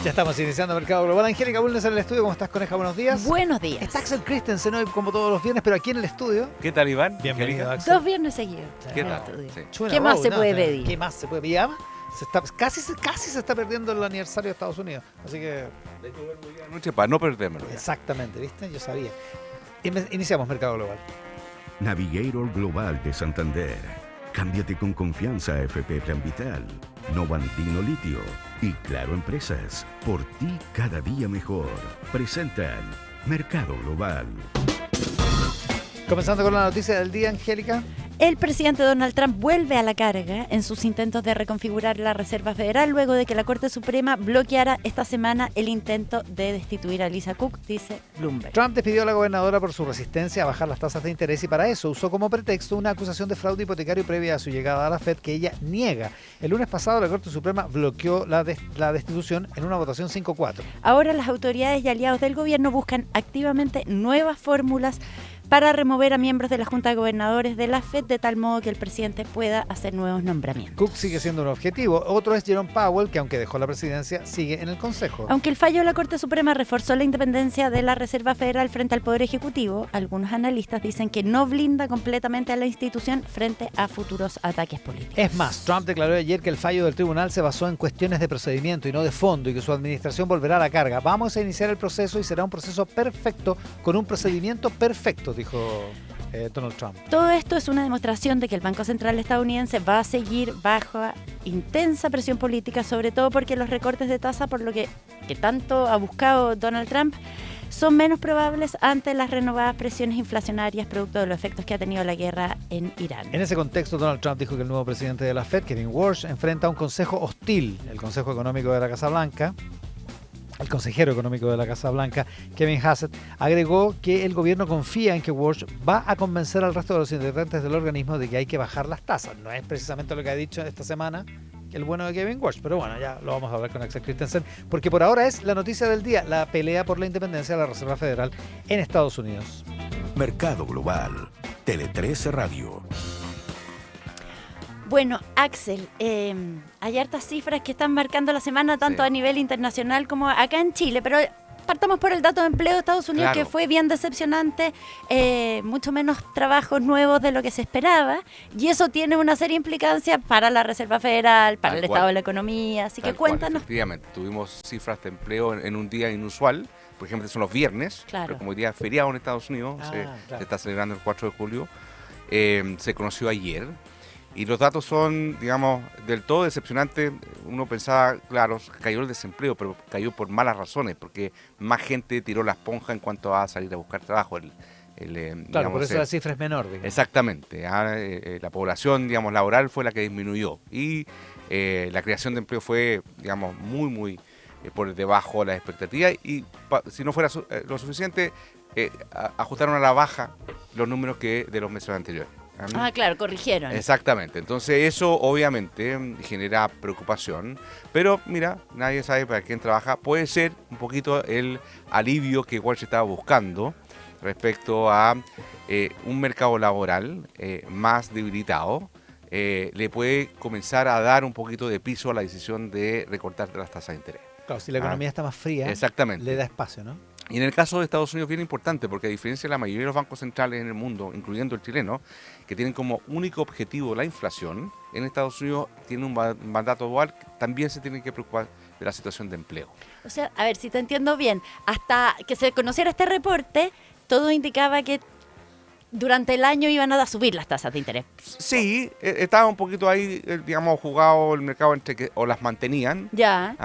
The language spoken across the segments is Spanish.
Ya estamos iniciando Mercado Global. Angélica Bulnes en el estudio. ¿Cómo estás, coneja? Buenos días. Buenos días. Está Axel Christensen hoy, como todos los viernes, pero aquí en el estudio. ¿Qué tal, Iván? Bienvenido, Axel. 2 viernes seguidos. ¿Qué en el tal? estudio. Sí. ¿Qué más se puede pedir? ¿Qué más se puede pedir? Y además, casi se está perdiendo el aniversario de Estados Unidos. Así que... De hecho, vuelvo hoy anoche para no perdérmelo. Exactamente, ¿viste? Yo sabía. Iniciamos Mercado Global. Navigator Global de Santander. Cámbiate con confianza a FP Plan Vital, Novantino Litio y Claro Empresas. Por ti cada día mejor. Presentan Mercado Global. Comenzando con la noticia del día, Angélica. El presidente Donald Trump vuelve a la carga en sus intentos de reconfigurar la Reserva Federal luego de que la Corte Suprema bloqueara esta semana el intento de destituir a Lisa Cook, dice Bloomberg. Trump despidió a la gobernadora por su resistencia a bajar las tasas de interés y para eso usó como pretexto una acusación de fraude hipotecario previa a su llegada a la Fed que ella niega. El lunes pasado la Corte Suprema bloqueó la destitución en una votación 5-4. Ahora las autoridades y aliados del gobierno buscan activamente nuevas fórmulas para remover a miembros de la Junta de Gobernadores de la Fed de tal modo que el presidente pueda hacer nuevos nombramientos. Cook sigue siendo un objetivo. Otro es Jerome Powell, que aunque dejó la presidencia, sigue en el Consejo. Aunque el fallo de la Corte Suprema reforzó la independencia de la Reserva Federal frente al Poder Ejecutivo, algunos analistas dicen que no blinda completamente a la institución frente a futuros ataques políticos. Es más, Trump declaró ayer que el fallo del tribunal se basó en cuestiones de procedimiento y no de fondo y que su administración volverá a la carga. Vamos a iniciar el proceso y será un proceso perfecto con un procedimiento perfecto, dijo Donald Trump. Todo esto es una demostración de que el Banco Central estadounidense va a seguir bajo intensa presión política, sobre todo porque los recortes de tasa, por lo que tanto ha buscado Donald Trump, son menos probables ante las renovadas presiones inflacionarias producto de los efectos que ha tenido la guerra en Irán. En ese contexto, Donald Trump dijo que el nuevo presidente de la Fed, Kevin Warsh, enfrenta a un consejo hostil, el Consejo Económico de la Casa Blanca. El consejero económico de la Casa Blanca, Kevin Hassett, agregó que el gobierno confía en que Warsh va a convencer al resto de los integrantes del organismo de que hay que bajar las tasas. No es precisamente lo que ha dicho esta semana el bueno de Kevin Warsh, pero bueno, ya lo vamos a hablar con Axel Christensen, porque por ahora es la noticia del día, la pelea por la independencia de la Reserva Federal en Estados Unidos. Mercado Global. Tele 13 Radio. Bueno, Axel, hay hartas cifras que están marcando la semana tanto a nivel internacional como acá en Chile, pero partamos por el dato de empleo de Estados Unidos, Claro. que fue bien decepcionante, mucho menos trabajos nuevos de lo que se esperaba, y eso tiene una seria implicancia para la Reserva Federal, para Tal el cual. estado de la economía, así Tal que cual, cuéntanos. efectivamente, tuvimos cifras de empleo en un día inusual. Por ejemplo, son los viernes, Claro. pero como hoy día es feriado en Estados Unidos, Claro. se está celebrando el 4 de julio, se conoció ayer. Y los datos son, digamos, del todo decepcionantes. Uno pensaba, claro, cayó el desempleo, pero cayó por malas razones, porque más gente tiró la esponja en cuanto a salir a buscar trabajo. Claro, Digamos, por eso la cifra es menor. Digamos. Exactamente. La población, digamos, laboral fue la que disminuyó y la creación de empleo fue, digamos, muy por debajo de las expectativas y si no fuera lo suficiente, ajustaron a la baja los números que de los meses anteriores. Ah, claro, corrigieron. Exactamente, entonces eso obviamente genera preocupación, pero mira, nadie sabe para quién trabaja, puede ser un poquito el alivio que Walsh estaba buscando respecto a un mercado laboral más debilitado, le puede comenzar a dar un poquito de piso a la decisión de recortar las tasas de interés. Claro, si la economía está más fría, Exactamente. le da espacio, ¿no? Y en el caso de Estados Unidos bien importante, porque a diferencia de la mayoría de los bancos centrales en el mundo, incluyendo el chileno, que tienen como único objetivo la inflación, en Estados Unidos tiene un mandato dual, también se tienen que preocupar de la situación de empleo. O sea, a ver si te entiendo bien, hasta que se conociera este reporte, todo indicaba que durante el año iban a subir las tasas de interés. Sí, estaba un poquito ahí, digamos, jugado el mercado entre que o las mantenían Ya,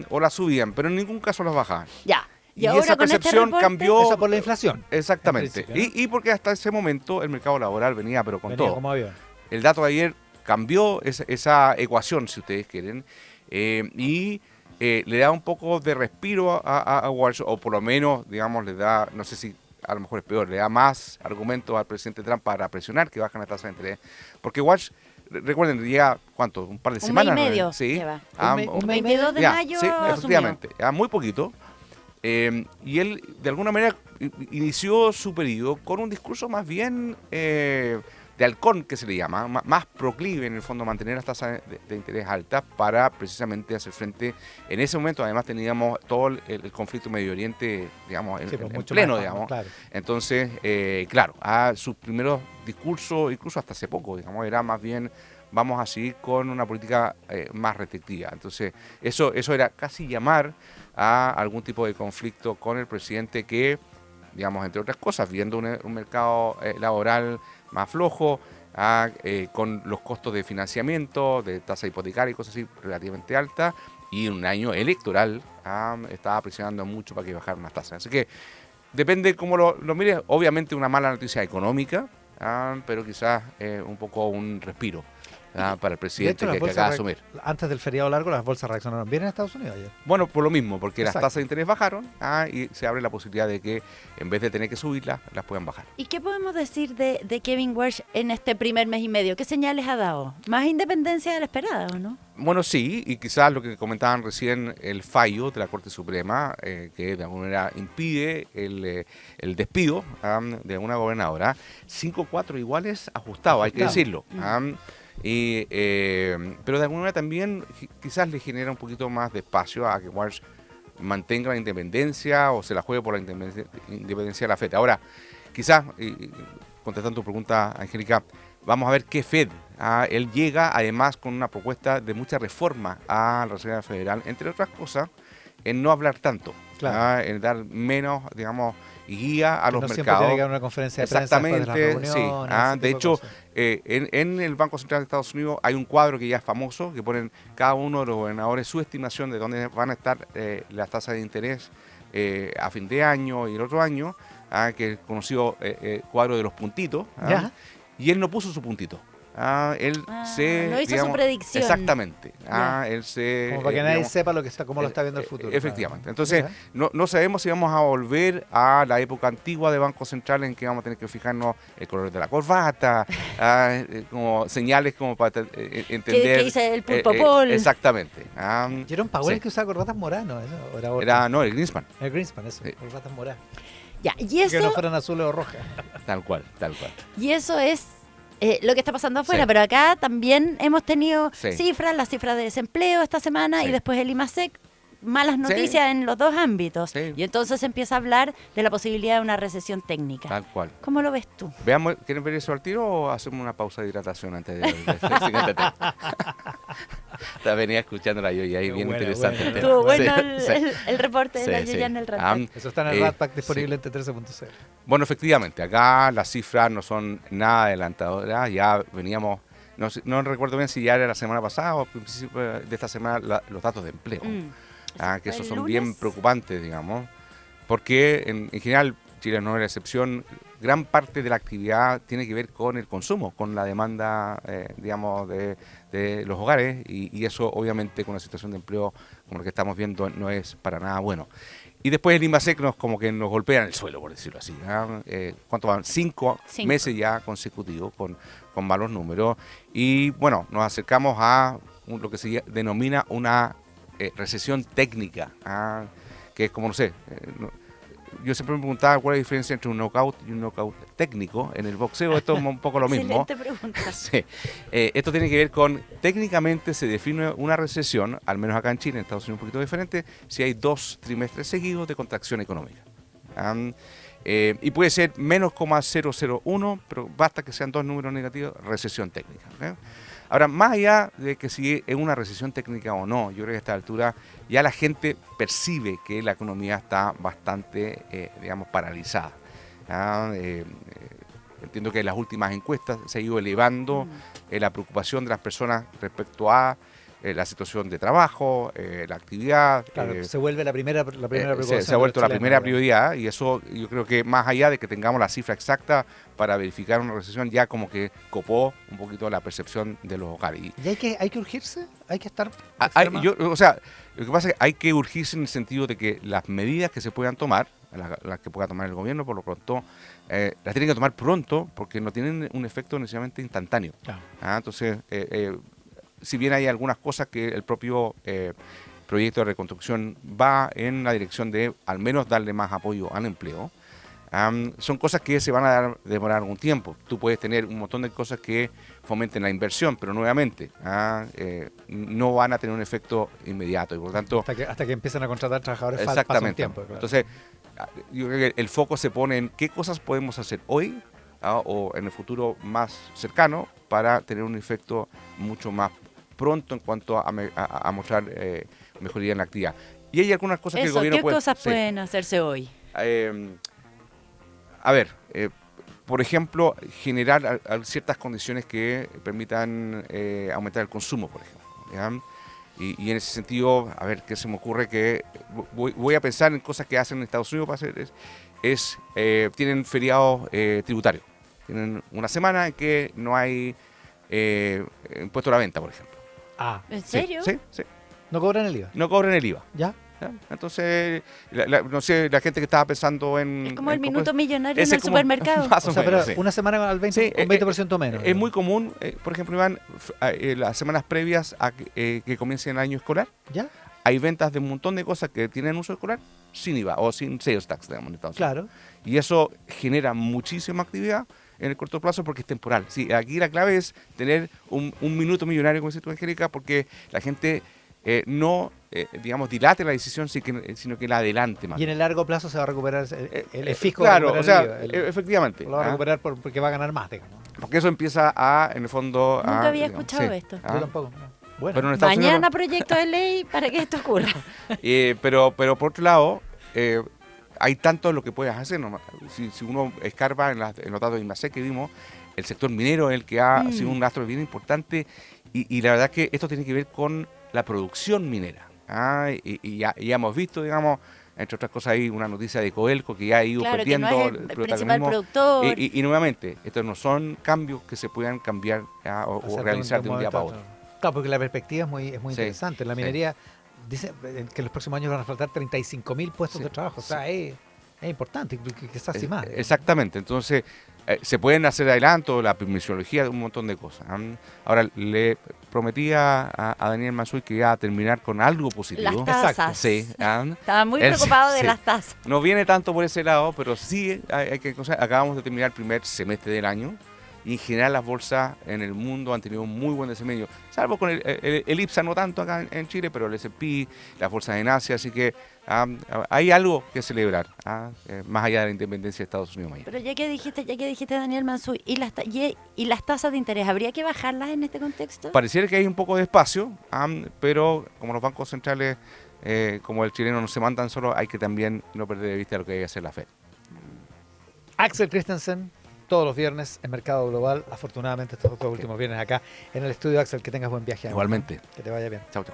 o las subían, pero en ningún caso las bajaban. ya. Y ahora esa con este percepción reporte, cambió. Eso por la inflación. Exactamente. en principio, ¿no? Y porque hasta ese momento el mercado laboral venía, pero con Venía todo. como avión. El dato de ayer cambió esa ecuación, si ustedes quieren, y le da un poco de respiro a Walsh, o por lo menos, digamos, le da, no sé si a lo mejor es peor, le da más argumentos al presidente Trump para presionar que bajan la tasa de interés. Porque Walsh, recuerden, llega, ¿cuánto? Un par de un mes semanas. y ¿no? medio Sí. lleva. Un mes y 22 de Ya, mayo sí, asumió. efectivamente, muy poquito. Y él, de alguna manera, inició su periodo con un discurso más bien de halcón, que se le llama, más proclive en el fondo a mantener las tasas de interés altas para precisamente hacer frente. En ese momento además teníamos todo el conflicto Medio Oriente, digamos, Sí, pues, en mucho pleno, más, digamos. claro. Entonces, claro, a sus primeros discursos, incluso hasta hace poco, digamos, era más bien vamos a seguir con una política más restrictiva. Entonces, eso era casi llamar a algún tipo de conflicto con el presidente que, digamos, entre otras cosas, viendo un mercado laboral más flojo, con los costos de financiamiento, de tasa hipotecaria y cosas así relativamente altas, y un año electoral, estaba presionando mucho para que bajaran las tasas. Así que depende cómo lo mires. Obviamente una mala noticia económica, pero quizás un poco un respiro para el De presidente hecho, las que acaba de bolsas, asumir. antes del feriado largo, las bolsas reaccionaron bien en Estados Unidos ayer. Bueno, por lo mismo, porque Exacto. las tasas de interés bajaron y se abre la posibilidad de que en vez de tener que subirlas, las puedan bajar. ¿Y qué podemos decir de Kevin Warsh en este primer mes y medio? ¿Qué señales ha dado? ¿Más independencia de la esperada o no? Bueno, sí, y quizás lo que comentaban recién, el fallo de la Corte Suprema, que de alguna manera impide el despido de una gobernadora, 5-4 iguales ajustado, hay que decirlo. Pero de alguna manera también quizás le genera un poquito más de espacio a que Walsh mantenga la independencia o se la juegue por la independencia de la FED. Ahora, quizás, contestando tu pregunta, Angélica, vamos a ver qué Fed. Él llega además con una propuesta de mucha reforma a la Reserva Federal, entre otras cosas, en no hablar tanto, Claro. en dar menos, digamos, guía a los No siempre mercados. tiene que haber una conferencia de prensa después de las Exactamente, sí. reuniones, ese De tipo hecho, cosas. en el Banco Central de Estados Unidos hay un cuadro que ya es famoso, que ponen cada uno de los gobernadores su estimación de dónde van a estar las tasas de interés a fin de año y el otro año, que es el conocido cuadro de los puntitos, Ya. y él no puso su puntito. Él no hizo su predicción. Exactamente. Ya. Él se, Como para que nadie digamos, sepa cómo lo está viendo el futuro. efectivamente. Entonces, Mira. no sabemos si vamos a volver a la época antigua de Banco Central en que vamos a tener que fijarnos el color de la corbata, como señales como para entender. ¿Qué dice el Pulpo Paul? Exactamente. Jerome Powell Sí. que usaba corbatas moradas, ¿no? Eso, era otro. Era, el Greenspan. El Greenspan, eso, Sí. corbatas moradas. Ya, y Que no eso, fueran azules o rojas. Tal cual, tal cual. y eso es lo que está pasando afuera, Sí. pero acá también hemos tenido Sí. las cifras de desempleo esta semana Sí. y después el IMASEC, malas noticias en los dos ámbitos. Sí. Y entonces se empieza a hablar de la posibilidad de una recesión técnica. Tal cual. ¿Cómo lo ves tú? Veamos, ¿quieren ver eso al tiro o hacemos una pausa de hidratación antes del siguiente tema? La venía escuchándola yo y ahí Qué bien bueno, interesante bueno. el tema. Estuvo bueno Sí, sí. el reporte de Sí, la sí. Yoya en el Radpack. Eso está en el Eh, Rat Pack disponible sí. en T13.0. Bueno, efectivamente, acá las cifras no son nada adelantadoras. Ya veníamos, no recuerdo bien si ya era la semana pasada o al principio de esta semana los datos de empleo. Que esos ¿El son lunes? bien preocupantes, digamos, porque en general Chile no es la excepción. Gran parte de la actividad tiene que ver con el consumo, con la demanda, digamos, de los hogares y eso obviamente con una situación de empleo como la que estamos viendo no es para nada bueno. Y después el INVASEC como que nos golpea en el suelo, por decirlo así. ¿Cuánto van? 5 Cinco. meses ya consecutivos con malos números. Y bueno, nos acercamos a lo que se denomina una recesión técnica, que es como, no sé, yo siempre me preguntaba cuál es la diferencia entre un knockout y un knockout técnico. En el boxeo esto es un poco lo mismo. Excelente pregunta. Sí. Esto tiene que ver con, técnicamente se define una recesión, al menos acá en Chile, en Estados Unidos un poquito diferente, si hay 2 trimestres seguidos de contracción económica. Y puede ser menos 0,001, pero basta que sean 2 números negativos, recesión técnica. Ahora, más allá de que si es una recesión técnica o no, yo creo que a esta altura ya la gente percibe que la economía está bastante, digamos, paralizada. Entiendo que en las últimas encuestas se ha ido elevando la preocupación de las personas respecto a la situación de trabajo, la actividad. Claro, se vuelve la primera preocupación. Se ha vuelto de la los primera chilenos, prioridad y eso yo creo que más allá de que tengamos la cifra exacta para verificar una recesión, ya como que copó un poquito la percepción de los hogares. ¿Y hay que urgirse? ¿Hay que estar Lo que pasa es que hay que urgirse en el sentido de que las medidas que se puedan tomar, las que pueda tomar el gobierno, por lo pronto, las tienen que tomar pronto porque no tienen un efecto necesariamente instantáneo. Claro. Entonces, si bien hay algunas cosas que el propio proyecto de reconstrucción va en la dirección de al menos darle más apoyo al empleo, Son cosas que se van a demorar algún tiempo. Tú puedes tener un montón de cosas que fomenten la inversión, pero nuevamente no van a tener un efecto inmediato y por lo tanto... Hasta que empiezan a contratar trabajadores pasa un Exactamente. tiempo. Claro. Entonces, yo creo que el foco se pone en qué cosas podemos hacer hoy o en el futuro más cercano para tener un efecto mucho más pronto en cuanto a mostrar mejoría en la actividad. Y hay algunas cosas que el gobierno ¿qué puede... cosas sí. pueden hacerse hoy? A ver, por ejemplo, generar ciertas condiciones que permitan aumentar el consumo, por ejemplo. ¿ya? Y en ese sentido, a ver, ¿qué se me ocurre? Que voy a pensar en cosas que hacen en Estados Unidos para hacer tienen feriados tributarios. Tienen una semana en que no hay impuesto a la venta, por ejemplo. ¿En Sí, serio? Sí. ¿No cobran el IVA? No cobran el IVA. ¿Ya? ¿ya? Entonces, no sé, la gente que estaba pensando en... Es como el en minuto millonario en ese el como- supermercado. más o O sea, menos, pero sí. una semana al 20, Sí, un 20% menos. Es muy común, por ejemplo, Iván, las semanas previas a que comience el año escolar, ¿Ya? hay ventas de un montón de cosas que tienen uso escolar sin IVA o sin sales tax, digamos, en Estados Unidos. Claro. Y eso genera muchísima actividad en el corto plazo porque es temporal. Sí, aquí la clave es tener un minuto millonario, como dice tú, Angélica, porque la gente no, digamos, dilate la decisión, sino que la adelante más. Y en el largo plazo se va a recuperar el fisco. Claro, va a o sea, recuperar el IVA, efectivamente. lo va a recuperar porque va a ganar más, digamos. Porque eso empieza en el fondo... Nunca había digamos, escuchado esto. Yo tampoco. No. Bueno, Pero en Estados Unidos Mañana proyecto de ley para que esto ocurra. pero por otro lado, hay tanto lo que puedes hacer. ¿no? Si uno escarba en los datos de INMASEC que vimos, el sector minero es el que ha sido un gasto bien importante y la verdad es que esto tiene que ver con la producción minera. Y ya hemos visto, digamos, entre otras cosas, hay una noticia de Codelco que ya ha ido Claro, que perdiendo no es el principal protagonismo. productor. Y nuevamente, estos no son cambios que se puedan cambiar o hacer realizar de un día para otro. Claro, porque la perspectiva es muy Sí, interesante. La sí. minería dice que en los próximos años van a faltar 35.000 puestos Sí, de trabajo. O sea, es importante, quizás sí más. Exactamente, entonces se pueden hacer adelantos, la permisología, un montón de cosas. Ahora, le prometí a Daniel Mansuy que iba a terminar con algo positivo. Las tasas. Sí, Estaba muy Él preocupado de sí. las tasas. No viene tanto por ese lado, pero sí hay que acabamos de terminar el primer semestre del año y en general las bolsas en el mundo han tenido un muy buen desempeño, salvo con el IPSA no tanto acá en Chile, pero el S&P, las bolsas en Asia, así que hay algo que celebrar, más allá de la independencia de Estados Unidos mañana. Pero ya que dijiste Daniel Mansuy, ¿y las tasas de interés, habría que bajarlas en este contexto? Pareciera que hay un poco de espacio, pero como los bancos centrales, como el chileno no se mandan solo, hay que también no perder de vista lo que hay que hacer la Fed. Axel Christensen, todos los viernes en Mercado Global. Afortunadamente estos dos últimos viernes acá en el estudio. Axel, que tengas buen viaje. Igualmente. Que te vaya bien. Chao, chao.